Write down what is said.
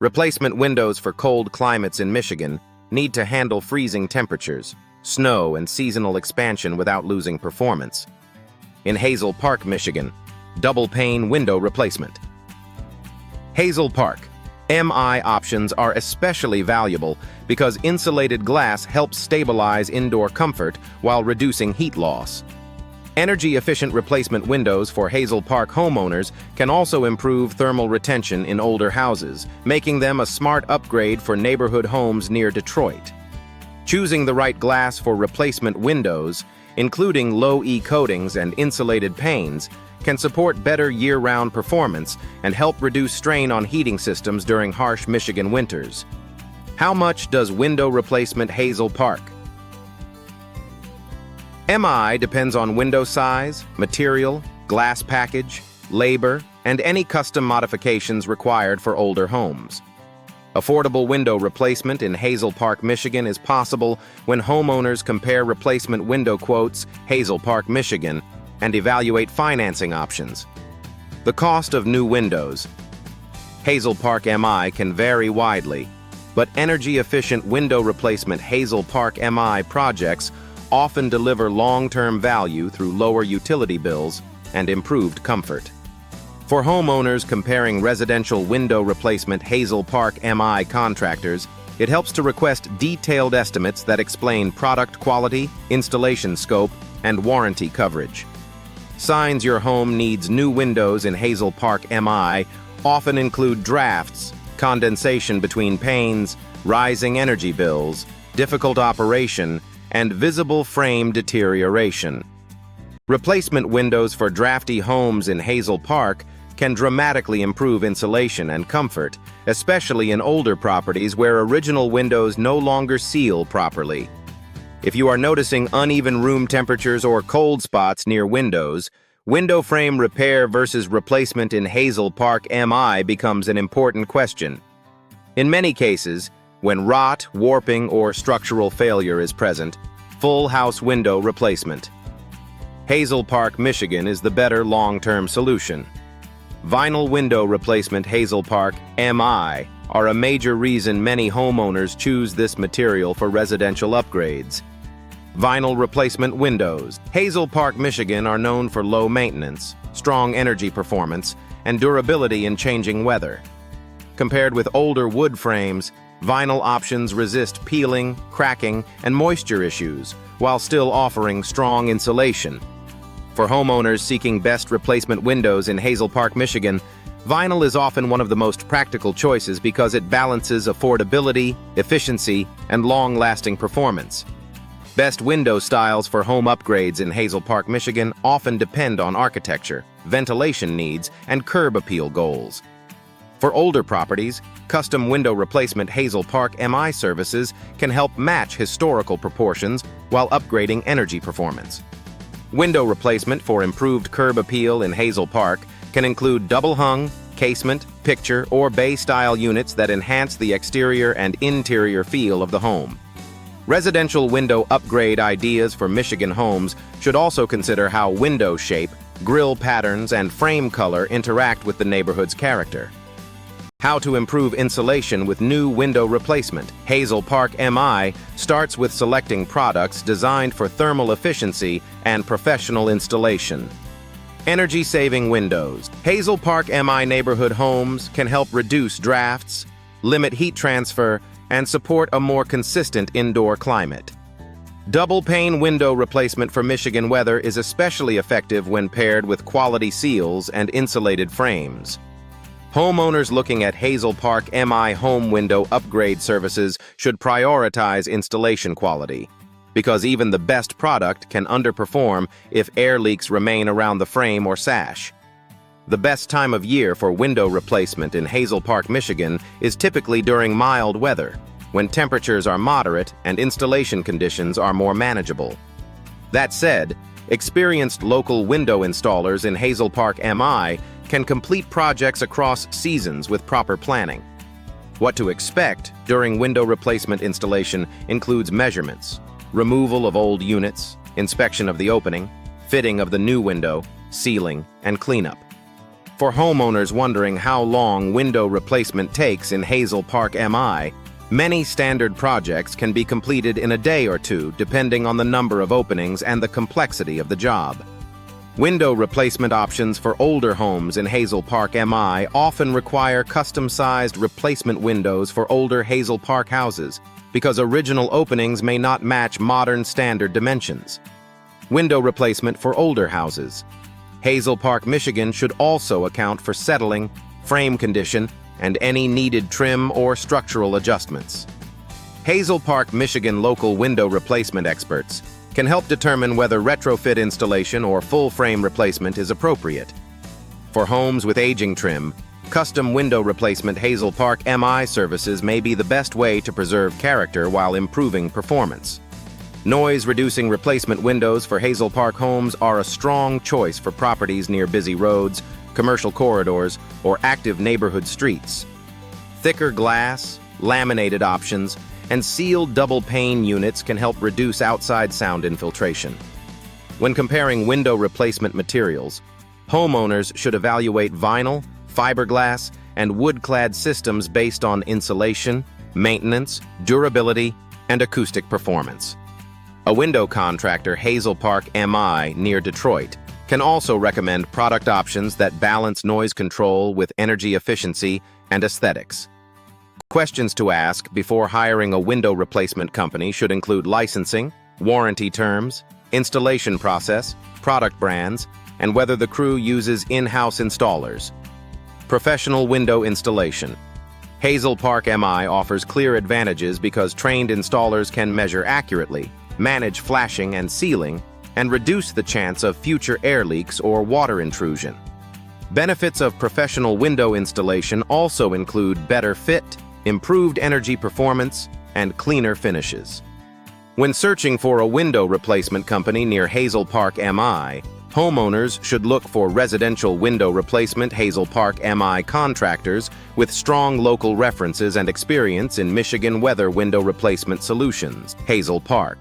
Replacement windows for cold climates in Michigan need to handle freezing temperatures, snow, and seasonal expansion without losing performance. In Hazel Park, Michigan, double-pane window replacement. Hazel Park MI options are especially valuable because insulated glass helps stabilize indoor comfort while reducing heat loss. Energy-efficient replacement windows for Hazel Park homeowners can also improve thermal retention in older houses, making them a smart upgrade for neighborhood homes near Detroit. Choosing the right glass for replacement windows, including low-E coatings and insulated panes, can support better year-round performance and help reduce strain on heating systems during harsh Michigan winters. How much does window replacement Hazel Park? MI depends on window size, material, glass package, labor, and any custom modifications required for older homes. Affordable window replacement in Hazel Park, Michigan is possible when homeowners compare replacement window quotes Hazel Park, Michigan, and evaluate financing options. The cost of new windows. Hazel Park MI can vary widely, but energy-efficient window replacement Hazel Park MI projects often deliver long-term value through lower utility bills and improved comfort. For homeowners comparing residential window replacement Hazel Park MI contractors, it helps to request detailed estimates that explain product quality, installation scope, and warranty coverage. Signs your home needs new windows in Hazel Park MI often include drafts, condensation between panes, rising energy bills, difficult operation, and visible frame deterioration. Replacement windows for drafty homes in Hazel Park can dramatically improve insulation and comfort, especially in older properties where original windows no longer seal properly. If you are noticing uneven room temperatures or cold spots near windows, window frame repair versus replacement in Hazel Park MI becomes an important question. In many cases, when rot, warping, or structural failure is present, full house window replacement. Hazel Park, Michigan is the better long-term solution. Vinyl window replacement Hazel Park MI are a major reason many homeowners choose this material for residential upgrades. Vinyl replacement windows. Hazel Park, Michigan are known for low maintenance, strong energy performance, and durability in changing weather. Compared with older wood frames, vinyl options resist peeling, cracking, and moisture issues, while still offering strong insulation. For homeowners seeking best replacement windows in Hazel Park, Michigan, vinyl is often one of the most practical choices because it balances affordability, efficiency, and long-lasting performance. Best window styles for home upgrades in Hazel Park, Michigan often depend on architecture, ventilation needs, and curb appeal goals. For older properties, custom window replacement Hazel Park MI services can help match historical proportions while upgrading energy performance. Window replacement for improved curb appeal in Hazel Park can include double-hung, casement, picture, or bay-style units that enhance the exterior and interior feel of the home. Residential window upgrade ideas for Michigan homes should also consider how window shape, grille patterns, and frame color interact with the neighborhood's character. How to improve insulation with new window replacement. Hazel Park MI starts with selecting products designed for thermal efficiency and professional installation. Energy-saving windows. Hazel Park MI neighborhood homes can help reduce drafts, limit heat transfer, and support a more consistent indoor climate. Double-pane window replacement for Michigan weather is especially effective when paired with quality seals and insulated frames. Homeowners looking at Hazel Park MI home window upgrade services should prioritize installation quality, because even the best product can underperform if air leaks remain around the frame or sash. The best time of year for window replacement in Hazel Park, Michigan is typically during mild weather, when temperatures are moderate and installation conditions are more manageable. That said, experienced local window installers in Hazel Park MI can complete projects across seasons with proper planning. What to expect during window replacement installation includes measurements, removal of old units, inspection of the opening, fitting of the new window, sealing, and cleanup. For homeowners wondering how long window replacement takes in Hazel Park MI, many standard projects can be completed in a day or two depending on the number of openings and the complexity of the job. Window replacement options for older homes in Hazel Park MI often require custom-sized replacement windows for older Hazel Park houses because original openings may not match modern standard dimensions. Window replacement for older houses. Hazel Park, Michigan should also account for settling, frame condition, and any needed trim or structural adjustments. Hazel Park, Michigan local window replacement experts can help determine whether retrofit installation or full frame replacement is appropriate. For homes with aging trim, custom window replacement Hazel Park MI services may be the best way to preserve character while improving performance. Noise-reducing replacement windows for Hazel Park homes are a strong choice for properties near busy roads, commercial corridors, or active neighborhood streets. Thicker glass, laminated options, and sealed double-pane units can help reduce outside sound infiltration. When comparing window replacement materials, homeowners should evaluate vinyl, fiberglass, and wood-clad systems based on insulation, maintenance, durability, and acoustic performance. A window contractor, Hazel Park MI, near Detroit, can also recommend product options that balance noise control with energy efficiency and aesthetics. Questions to ask before hiring a window replacement company should include licensing, warranty terms, installation process, product brands, and whether the crew uses in-house installers. Professional window installation. Hazel Park MI offers clear advantages because trained installers can measure accurately, manage flashing and sealing, and reduce the chance of future air leaks or water intrusion. Benefits of professional window installation also include better fit, improved energy performance, and cleaner finishes. When searching for a window replacement company near Hazel Park MI, homeowners should look for residential window replacement Hazel Park MI contractors with strong local references and experience in Michigan weather window replacement solutions. Hazel Park.